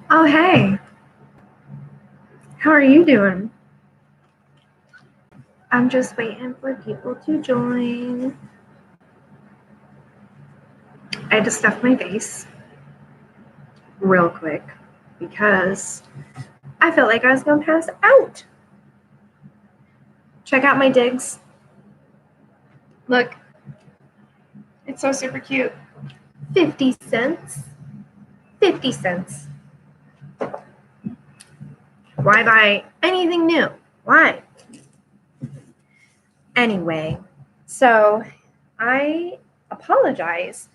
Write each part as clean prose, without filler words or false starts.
Oh, hey. How are you doing? I'm just waiting for people to join. I had to stuff my face real quick because I felt like I was going to pass out. Check out my digs. Look. It's so super cute. 50 cents. 50 cents. Why buy anything new? Why? Anyway, so I apologize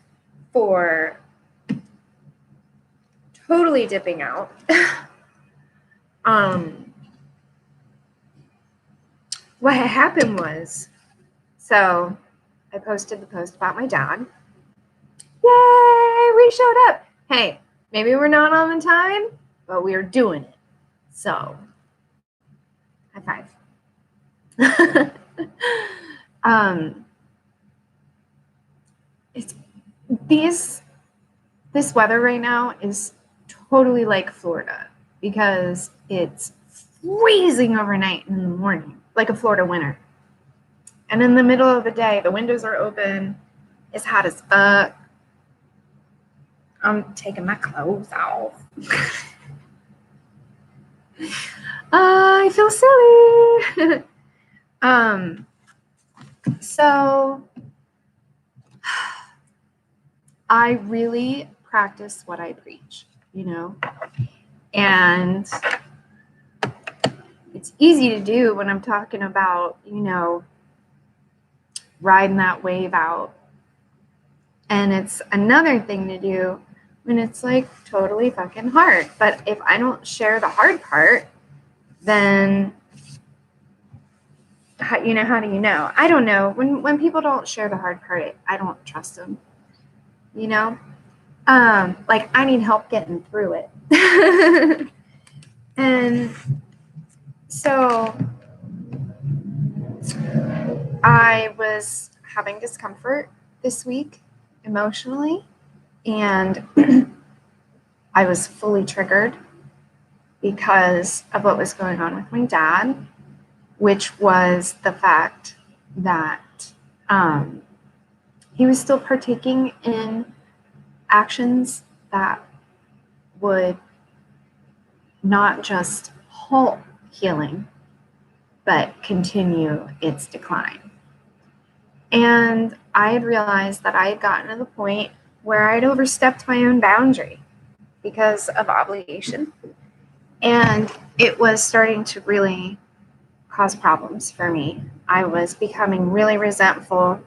for totally dipping out. What had happened was, so I posted the post about my dad. Yay, we showed up. Hey, maybe we're not on time, but we are doing it. So, high five. This weather right now is totally like Florida because it's freezing overnight and in the morning, like a Florida winter. And in the middle of the day, the windows are open. It's hot as fuck. I'm taking my clothes off. I feel silly. So I really practice what I preach, and it's easy to do when I'm talking about, riding that wave out. And it's another thing to do when it's like totally fucking hard. But if I don't share the hard part, then how do you know? I don't know. When people don't share the hard part, I don't trust them. Like I need help getting through it. And so I was having discomfort this week emotionally, and I was fully triggered because of what was going on with my dad, which was the fact that he was still partaking in actions that would not just halt healing, but continue its decline. And I had realized that I had gotten to the point where I'd overstepped my own boundary because of obligation. And it was starting to really cause problems for me. I was becoming really resentful.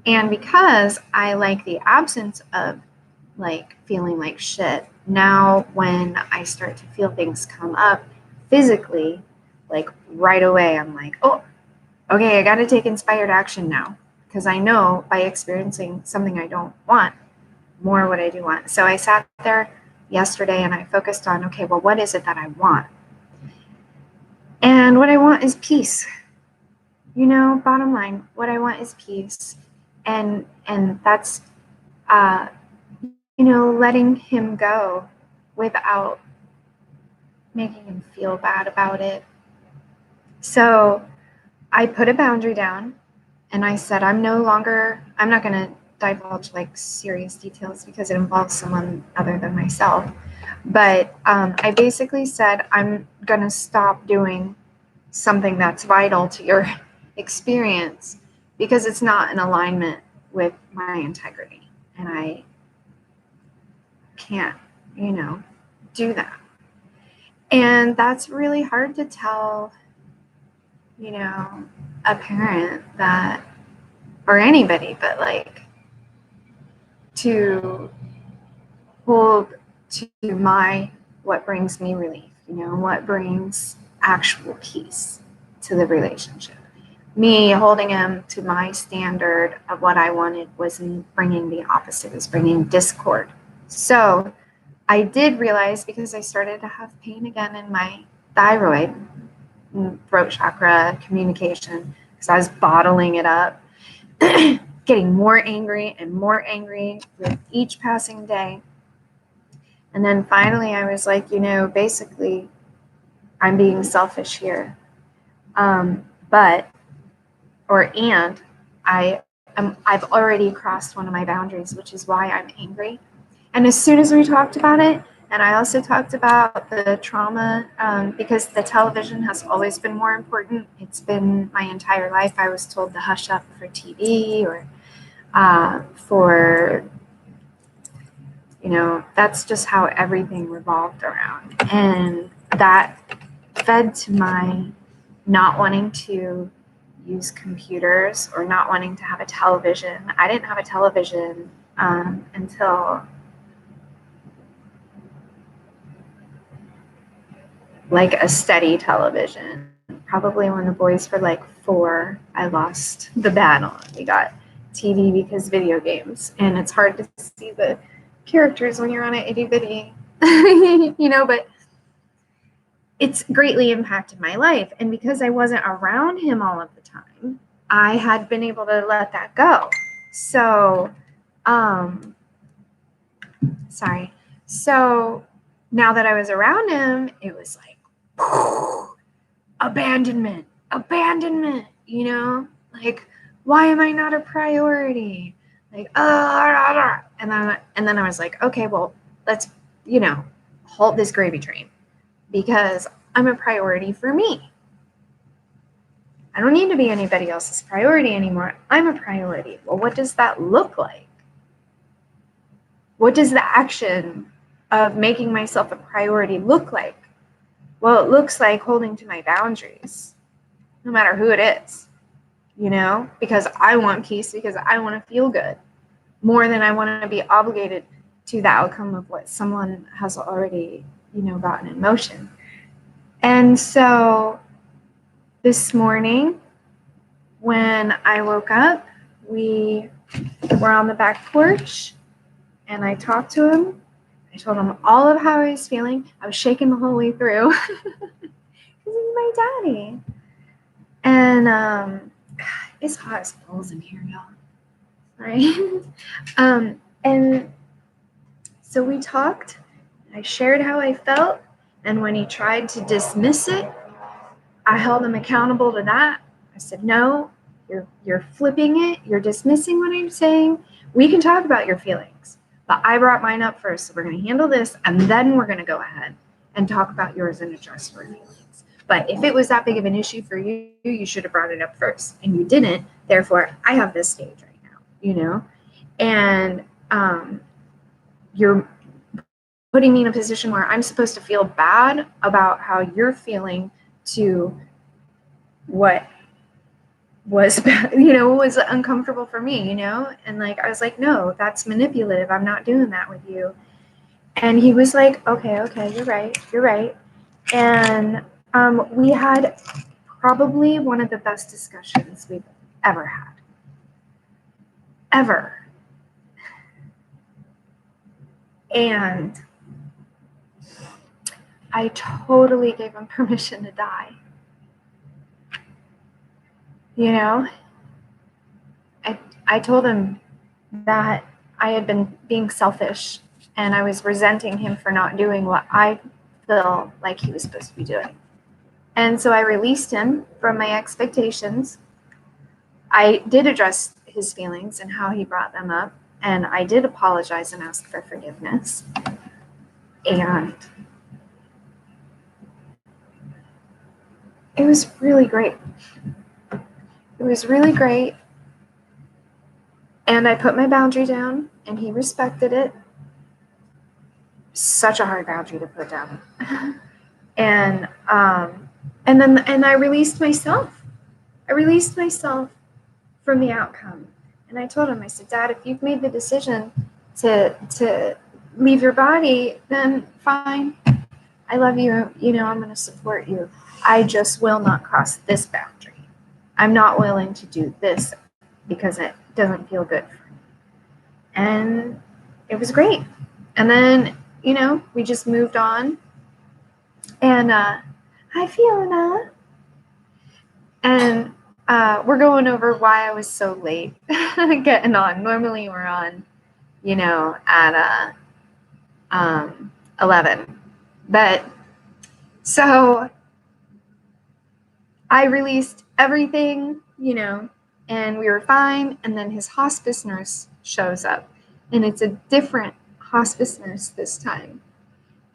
And because I like the absence of like feeling like shit, now when I start to feel things come up physically, like right away, I'm like, oh, okay, I got to take inspired action now. Because I know by experiencing something I don't want, more what I do want. So I sat there yesterday and I focused on, okay, well, what is it that I want? And what I want is peace. Bottom line, what I want is peace. And that's, letting him go without making him feel bad about it. So I put a boundary down and I said, I'm not going to divulge like serious details because it involves someone other than myself. But I basically said, I'm going to stop doing something that's vital to your experience because it's not in alignment with my integrity. And I can't, do that. And that's really hard to tell, a parent that, or anybody, but like to hold to what brings me relief, what brings actual peace to the relationship. Me holding him to my standard of what I wanted was bringing the opposite, was bringing discord. So I did realize, because I started to have pain again in my thyroid, throat chakra, communication, because I was bottling it up. getting more angry and more angry with each passing day. And then finally I was like, basically I'm being selfish here. And I've already crossed one of my boundaries, which is why I'm angry. And as soon as we talked about it, and I also talked about the trauma, because the television has always been more important. It's been my entire life. I was told to hush up for TV or for, that's just how everything revolved around. And that fed to my not wanting to use computers or not wanting to have a television. I didn't have a television until like a steady television. Probably when the boys were like 4, I lost the battle. We got TV because video games, and it's hard to see the characters when you're on an itty bitty, but it's greatly impacted my life. And because I wasn't around him all of the time, I had been able to let that go. So, So now that I was around him, it was like, abandonment, like, why am I not a priority? Like, and then I was like, okay, well, let's, halt this gravy train, because I'm a priority for me. I don't need to be anybody else's priority anymore. I'm a priority. Well, what does that look like? What does the action of making myself a priority look like? Well, it looks like holding to my boundaries, no matter who it is, because I want peace, because I want to feel good more than I want to be obligated to the outcome of what someone has already, gotten in motion. And so this morning when I woke up, we were on the back porch and I talked to him. I told him all of how I was feeling. I was shaking the whole way through because he's my daddy. And it's hot as balls in here, y'all. Right? And so we talked. I shared how I felt. And when he tried to dismiss it, I held him accountable to that. I said, no, you're flipping it. You're dismissing what I'm saying. We can talk about your feelings. But I brought mine up first, so we're going to handle this, and then we're going to go ahead and talk about yours and address your feelings. But if it was that big of an issue for you, you should have brought it up first, and you didn't. Therefore, I have this stage right now, And you're putting me in a position where I'm supposed to feel bad about how you're feeling to what was, was uncomfortable for me, and like, I was like, no, that's manipulative. I'm not doing that with you. And he was like, okay, you're right. And we had probably one of the best discussions we've ever had. Ever. And I totally gave him permission to die. I told him that I had been being selfish and I was resenting him for not doing what I feel like he was supposed to be doing. And so I released him from my expectations. I did address his feelings and how he brought them up, and I did apologize and ask for forgiveness. And it was really great. And I put my boundary down, and he respected it. Such a hard boundary to put down. And I released myself. I released myself from the outcome. And I told him, I said, Dad, if you've made the decision to leave your body, then fine. I love you. I'm going to support you. I just will not cross this boundary. I'm not willing to do this because it doesn't feel good for me. And it was great. And then, we just moved on. And hi, Fiona. And we're going over why I was so late getting on. Normally we're on, at 11. But so I released everything, and we were fine. And then his hospice nurse shows up, and it's a different hospice nurse this time.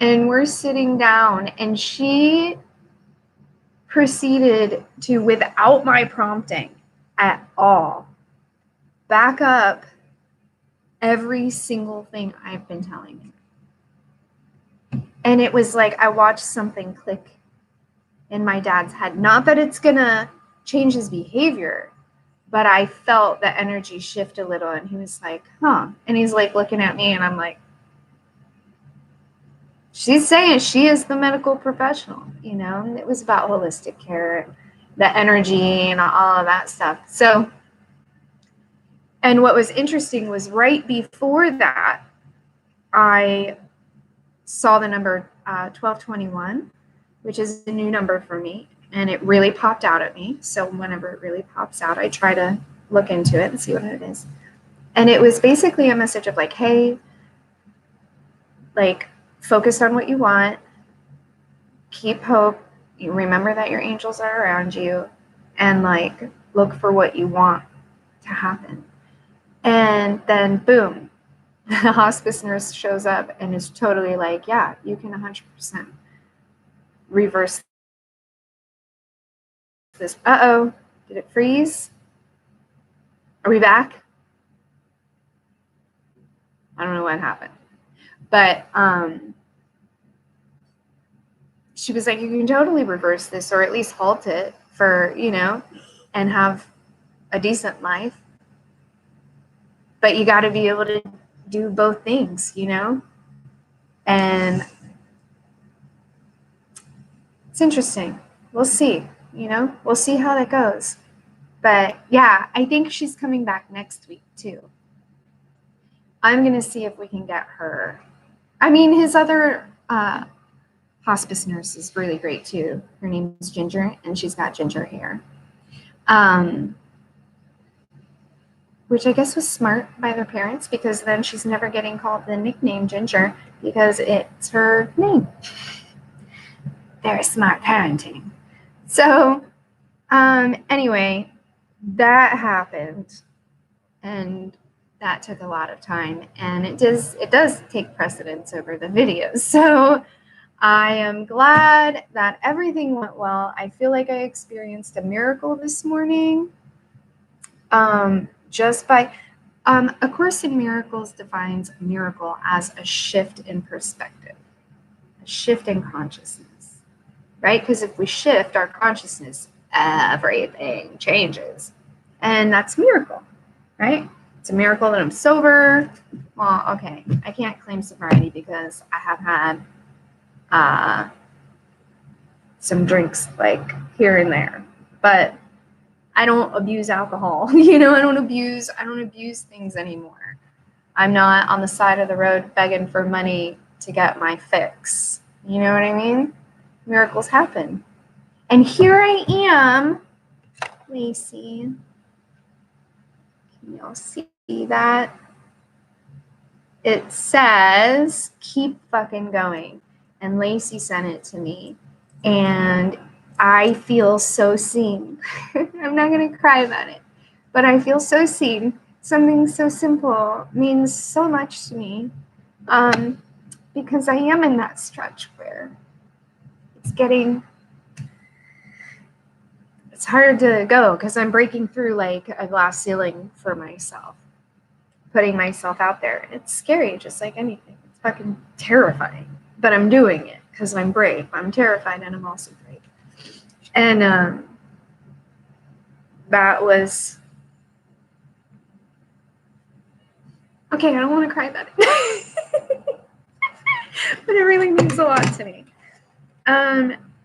And we're sitting down, and she proceeded to, without my prompting at all, back up every single thing I've been telling you. And it was like I watched something click in my dad's head. Not that it's gonna change his behavior, but I felt the energy shift a little, and he was like, huh. And he's like looking at me, and I'm like, she's saying she is the medical professional, and it was about holistic care, the energy, and all of that stuff. So, and what was interesting was right before that, I saw the number 1221, which is a new number for me, and it really popped out at me. So whenever it really pops out, I try to look into it and see what it is. And it was basically a message of like, hey, like, focus on what you want, keep hope, you remember that your angels are around you, and like look for what you want to happen. And then boom, the hospice nurse shows up and is totally like, yeah, you can 100% reverse this. Uh-oh, did it freeze? Are we back? I don't know what happened. But she was like, you can totally reverse this, or at least halt it for, and have a decent life. But you got to be able to do both things, and it's interesting. We'll see, we'll see how that goes. But yeah, I think she's coming back next week too. I'm going to see if we can get her. I mean, his other hospice nurse is really great too. Her name is Ginger, and she's got ginger hair. Which I guess was smart by their parents, because then she's never getting called the nickname Ginger because it's her name. Very smart parenting. So anyway, that happened, and that took a lot of time, and it does take precedence over the videos. So I am glad that everything went well. I feel like I experienced a miracle this morning. Just by, A Course in Miracles defines a miracle as a shift in perspective, a shift in consciousness, right? Because if we shift our consciousness, everything changes. And that's a miracle, right? It's a miracle that I'm sober. Well, okay, I can't claim sobriety because I have had some drinks like here and there, but I don't abuse alcohol. I don't abuse things anymore. I'm not on the side of the road begging for money to get my fix. You know what I mean? Miracles happen. And here I am, Lacey. Can y'all see that? It says, keep fucking going. And Lacey sent it to me. And I feel so seen. I'm not going to cry about it, but I feel so seen. Something so simple means so much to me, because I am in that stretch where it's hard to go because I'm breaking through like a glass ceiling for myself, putting myself out there. It's scary, just like anything. It's fucking terrifying, but I'm doing it because I'm brave. I'm terrified, and I'm also brave. And that was okay. I don't want to cry about it, but it really means a lot to me.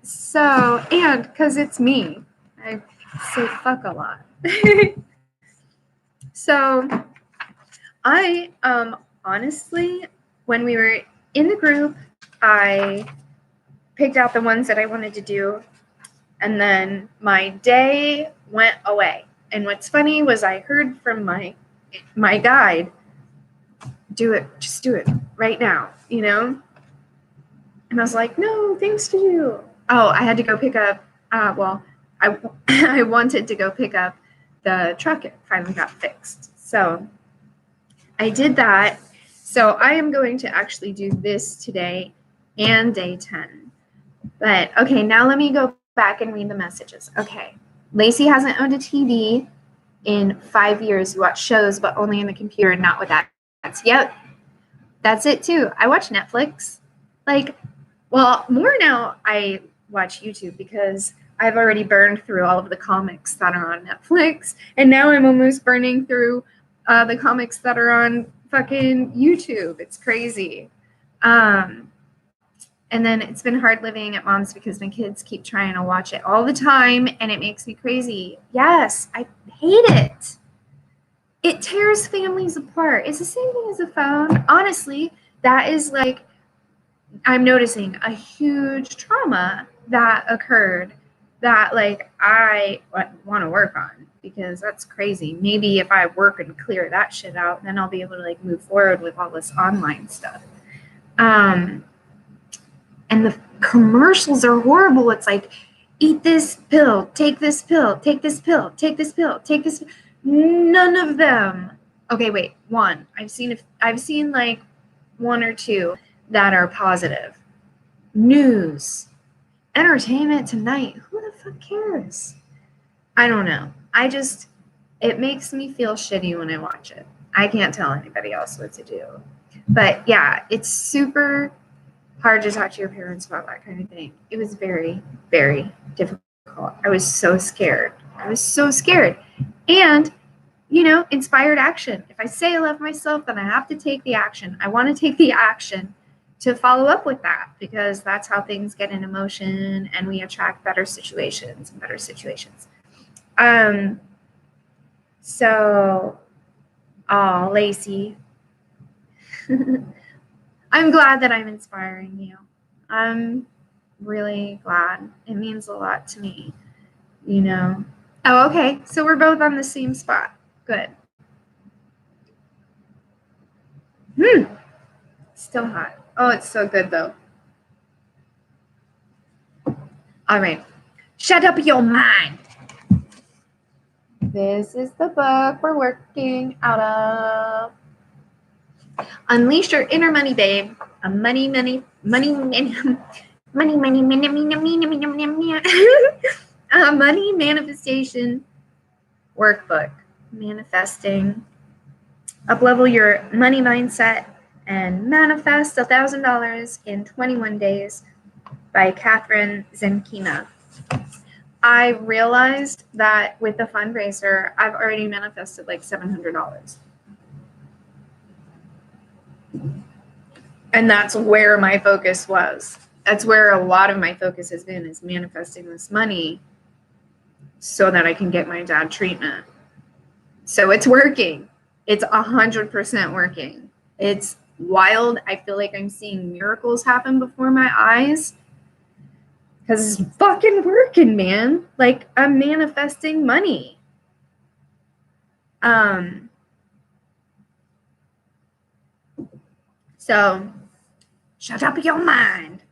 So, and because it's me, I say fuck a lot. So, I honestly, when we were in the group, I picked out the ones that I wanted to do, And then my day went away. And what's funny was I heard from my guide, do it, just do it right now, you know? And I was like, no, things to do. Oh, I had to go pick up, I wanted to go pick up the truck. It finally got fixed. So I did that. So I am going to actually do this today and day 10. But okay, now let me go back and read the messages. Okay. Lacey hasn't owned a TV in 5 years. You watch shows, but only in the computer, not with ads. Yep. That's it too. I watch Netflix. Like, well, more now I watch YouTube because I've already burned through all of the comics that are on Netflix. And now I'm almost burning through the comics that are on fucking YouTube. It's crazy. And then it's been hard living at mom's because my kids keep trying to watch it all the time and it makes me crazy. Yes, I hate it. It tears families apart. It's the same thing as a phone. Honestly, that is like, I'm noticing a huge trauma that occurred that like I want to work on because that's crazy. Maybe if I work and clear that shit out, then I'll be able to like move forward with all this online stuff. And the commercials are horrible. It's like, eat this pill, take this pill, take this pill, take this pill, take this. None of them. Okay, wait. One. I've seen like one or two that are positive. News, entertainment tonight. Who the fuck cares? I don't know. It makes me feel shitty when I watch it. I can't tell anybody else what to do. But yeah, it's super hard to talk to your parents about that kind of thing. It was very, very difficult. I was so scared. And, inspired action. If I say I love myself, then I have to take the action. I want to take the action to follow up with that because that's how things get in motion and we attract better situations and better situations. Lacey, I'm glad that I'm inspiring you. I'm really glad. It means a lot to me, Oh, okay. So we're both on the same spot. Good. Still hot. Oh, it's so good though. All right. Shut up your mind. This is the book we're working out of. Unleash your inner money, babe. A money manifestation workbook. Manifesting. Uplevel your money mindset and manifest $1,000 in 21 days by Kathrin Zenkina. I realized that with the fundraiser, I've already manifested like $700. And that's where my focus was. That's where a lot of my focus has been, is manifesting this money so that I can get my dad treatment. So it's working. It's 100% working. It's wild. I feel like I'm seeing miracles happen before my eyes because it's fucking working, man. Like, I'm manifesting money. So shut up your mind.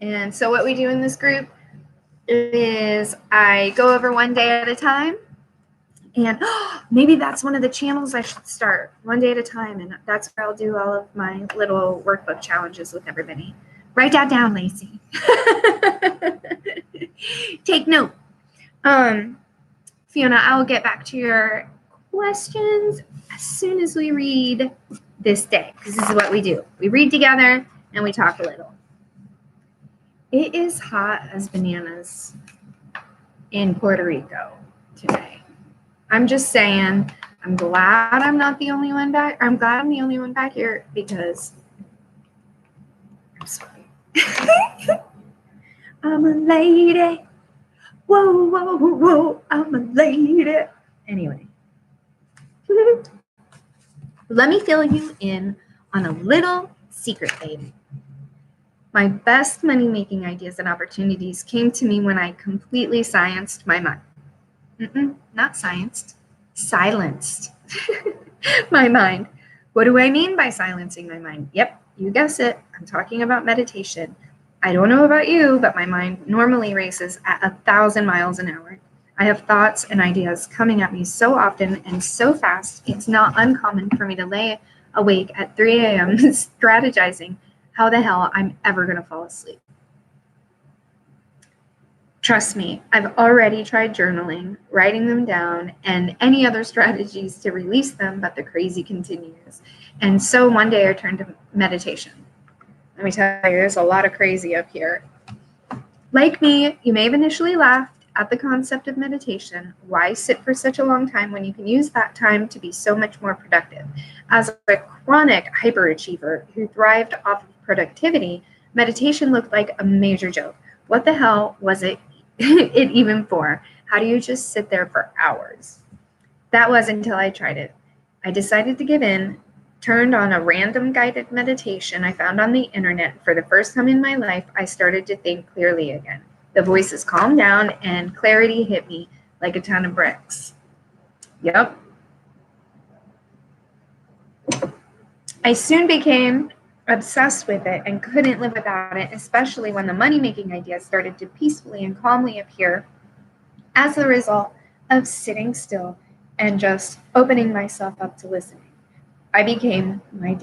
And so what we do in this group is I go over one day at a time. And maybe that's one of the channels I should start, one day at a time. And that's where I'll do all of my little workbook challenges with everybody. Write that down, Lacey. Take note. Fiona, I'll get back to your questions as soon as we read this day, because this is what we do. We read together and we talk a little. It is hot as bananas in Puerto Rico today. I'm just saying, I'm glad I'm not the only one back. I'm glad I'm the only one back here because I'm sweaty. I'm a lady. Whoa, whoa, whoa, I'm a lady. Anyway. Let me fill you in on a little secret, baby. My best money-making ideas and opportunities came to me when I completely scienced my mind. Not scienced, silenced my mind. What do I mean by silencing my mind? Yep, you guess it. I'm talking about meditation. I don't know about you, but my mind normally races at 1,000 miles an hour. I have thoughts and ideas coming at me so often and so fast, it's not uncommon for me to lay awake at 3 a.m. strategizing how the hell I'm ever going to fall asleep. Trust me, I've already tried journaling, writing them down, and any other strategies to release them, but the crazy continues. And so one day I turned to meditation. Let me tell you, there's a lot of crazy up here. Like me, you may have initially laughed at the concept of meditation. Why sit for such a long time when you can use that time to be so much more productive? As a chronic hyperachiever who thrived off of productivity, meditation looked like a major joke. What the hell was it even for? How do you just sit there for hours? That was until I tried it. I decided to give in, turned on a random guided meditation I found on the internet. For the first time in my life, I started to think clearly again. The voices calmed down and clarity hit me like a ton of bricks. Yep. I soon became obsessed with it and couldn't live without it, especially when the money-making ideas started to peacefully and calmly appear as a result of sitting still and just opening myself up to listening. It became my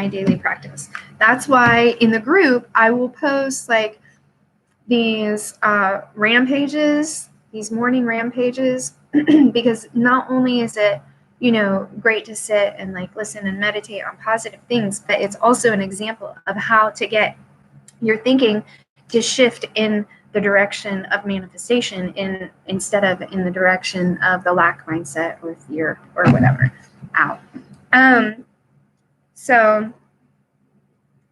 daily practice. That's why in the group I will post like these rampages, these morning rampages, because not only is it great to sit and like listen and meditate on positive things, but it's also an example of how to get your thinking to shift in the direction of manifestation instead of in the direction of the lack mindset or fear or whatever. So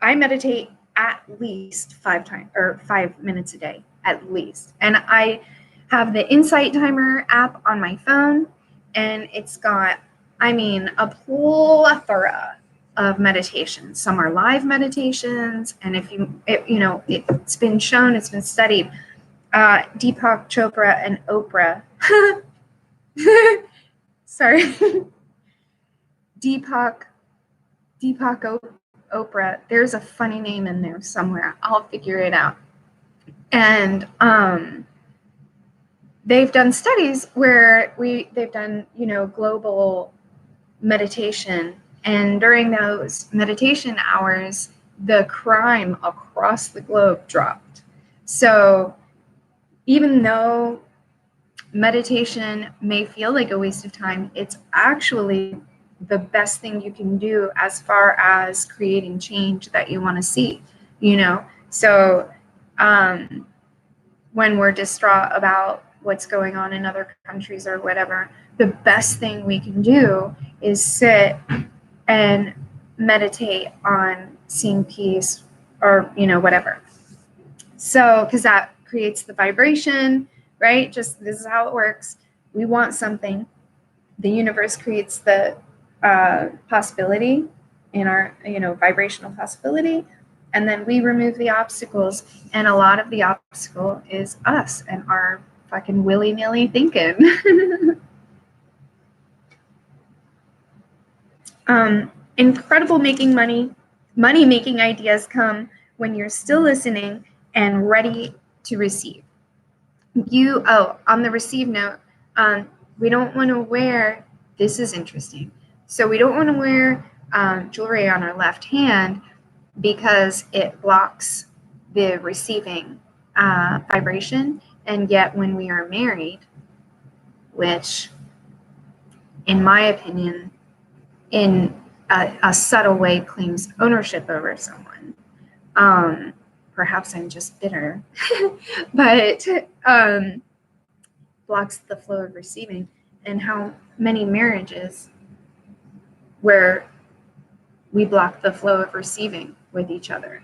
I meditate at least 5 minutes a day, at least. And I have the Insight Timer app on my phone, and it's got, a plethora of meditations. Some are live meditations, and it's been shown, it's been studied. Deepak Chopra and Oprah. Sorry. Deepak Oprah. There's a funny name in there somewhere. I'll figure it out. And they've done studies where they've done global meditation, and during those meditation hours, the crime across the globe dropped. So even though meditation may feel like a waste of time, it's actually the best thing you can do as far as creating change that you want to see, So when we're distraught about what's going on in other countries or whatever, the best thing we can do is sit and meditate on seeing peace or, whatever. So, because that creates the vibration, right? Just this is how it works. We want something. The universe creates the possibility in our, vibrational possibility. And then we remove the obstacles. And a lot of the obstacle is us and our fucking willy-nilly thinking. Incredible money-making ideas come when you're still listening and ready to receive. On the receive note, we don't want to wear, this is interesting. So we don't want to wear jewelry on our left hand because it blocks the receiving vibration. And yet when we are married, which in my opinion, in a subtle way claims ownership over someone. Perhaps I'm just bitter, but blocks the flow of receiving. And how many marriages where we block the flow of receiving with each other.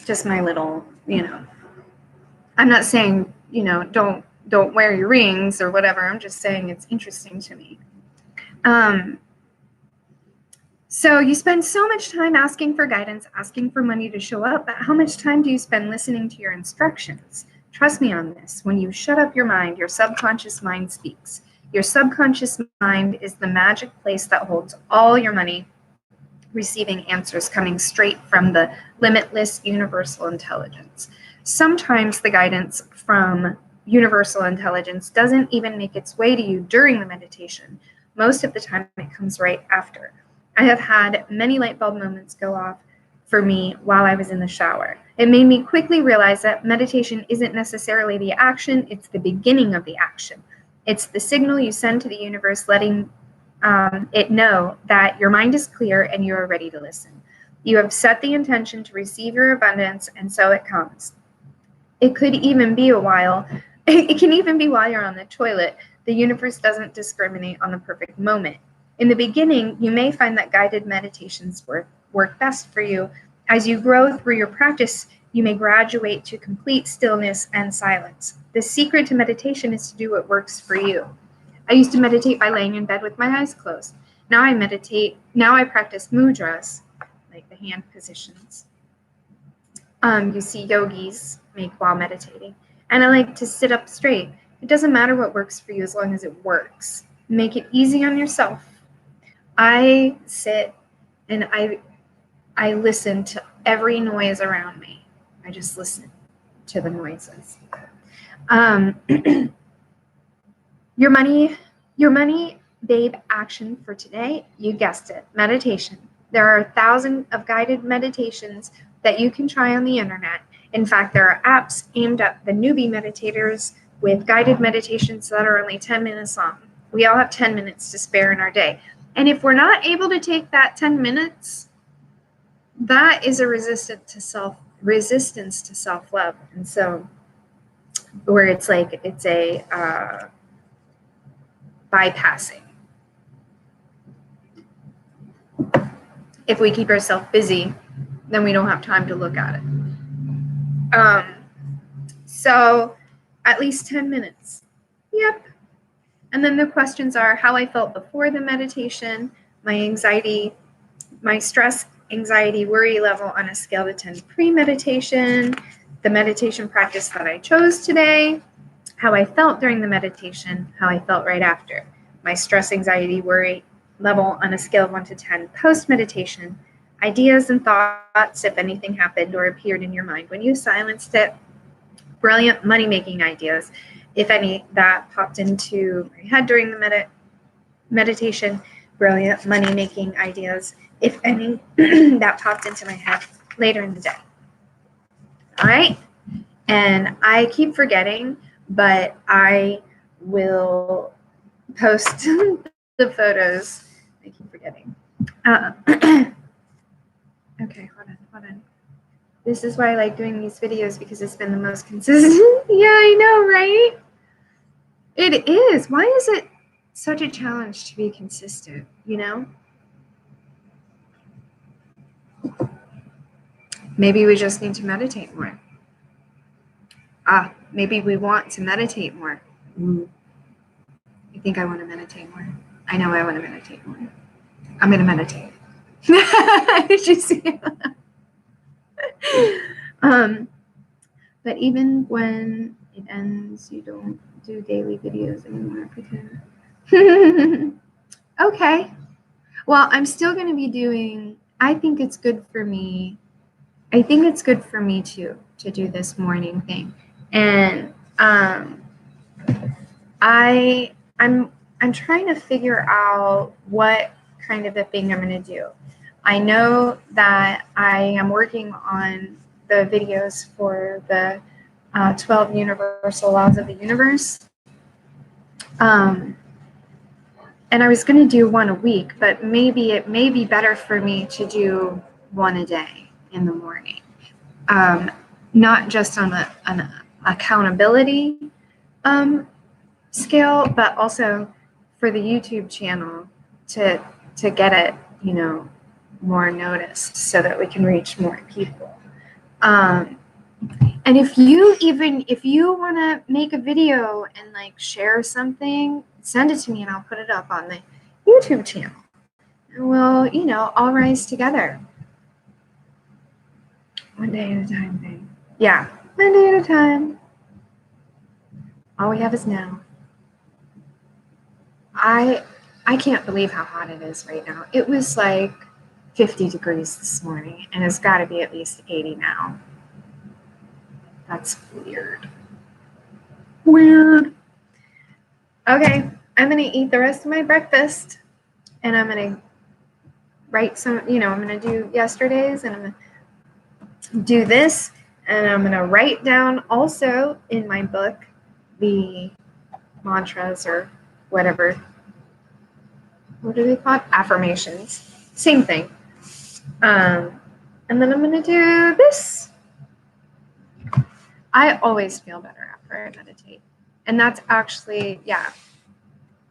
Just my little, I'm not saying, don't wear your rings or whatever. I'm just saying it's interesting to me. So you spend so much time asking for guidance, asking for money to show up, but how much time do you spend listening to your instructions? Trust me on this. When you shut up your mind, your subconscious mind speaks. Your subconscious mind is the magic place that holds all your money, receiving answers coming straight from the limitless universal intelligence. Sometimes the guidance from universal intelligence doesn't even make its way to you during the meditation. Most of the time, it comes right after. I have had many light bulb moments go off for me while I was in the shower. It made me quickly realize that meditation isn't necessarily the action, it's the beginning of the action. It's the signal you send to the universe letting it know that your mind is clear and you are ready to listen. You have set the intention to receive your abundance, and so it comes. It could even be it can even be while you're on the toilet. The universe doesn't discriminate on the perfect moment. In the beginning, you may find that guided meditations work best for you. As you grow through your practice, you may graduate to complete stillness and silence. The secret to meditation is to do what works for you. I used to meditate by laying in bed with my eyes closed. Now I practice mudras, like the hand positions. You see yogis make while meditating. And I like to sit up straight. It doesn't matter what works for you as long as it works. Make it easy on yourself. I sit and I listen to every noise around me. I just listen to the noises. Your money, babe, action for today. You guessed it, meditation. There are 1,000 of guided meditations that you can try on the internet. In fact, there are apps aimed at the newbie meditators with guided meditations that are only 10 minutes long. We all have 10 minutes to spare in our day. And if we're not able to take that 10 minutes, that is a resistance to self-love. And so where it's a bypassing. If we keep ourselves busy, then we don't have time to look at it. So at least 10 minutes. Yep. And then the questions are how I felt before the meditation, my stress, anxiety, worry level on a scale to 10 pre-meditation, the meditation practice that I chose today, how I felt during the meditation, how I felt right after, my stress, anxiety, worry level on a scale of 1 to 10 post-meditation, ideas and thoughts, if anything happened or appeared in your mind when you silenced it, brilliant money-making ideas, if any, that popped into my head during the meditation, brilliant money-making ideas, if any, that popped into my head later in the day. All right? And I keep forgetting, but I will post the photos. I keep forgetting. Okay, hold on. This is why I like doing these videos, because it's been the most consistent. Yeah, I know, right? It is. Why is it such a challenge to be consistent, you know? Maybe we just need to meditate more. Maybe we want to meditate more. I think I want to meditate more. I know I want to meditate more. I'm going to meditate. Did you see that? But even when it ends, you don't do daily videos anymore. Okay. Well, I'm still going to be doing, I think it's good for me. I think it's good for me too, to do this morning thing. And I'm trying to figure out what kind of a thing I'm going to do. I know that I am working on the videos for the 12 universal laws of the universe. And I was going to do one a week, but maybe it may be better for me to do one a day in the morning. Not just on an accountability scale, but also for the YouTube channel to get it, more noticed so that we can reach more people. And if you want to make a video and share something, send it to me and I'll put it up on the YouTube channel. And we'll, all rise together. One day at a time thing. Yeah, one day at a time. All we have is now. I can't believe how hot it is right now. It was like 50 degrees this morning, and it's got to be at least 80 now. That's weird. Weird. Okay, I'm going to eat the rest of my breakfast, and I'm going to write some, I'm going to do yesterday's, and I'm going to do this, and I'm going to write down also in my book the mantras or whatever. What do they call it? Affirmations. Same thing. And then I'm going to do this. I always feel better after I meditate. And that's actually,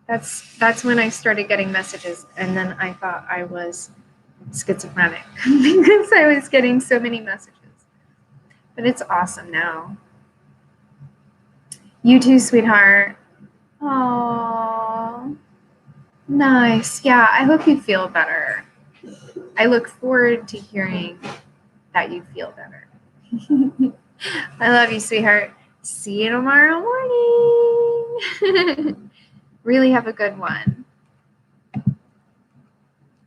that's when I started getting messages. And then I thought I was schizophrenic because I was getting so many messages. But it's awesome now. You too, sweetheart. Aww. Nice. Yeah, I hope you feel better. I look forward to hearing that you feel better. I love you, sweetheart. See you tomorrow morning. Really have a good one.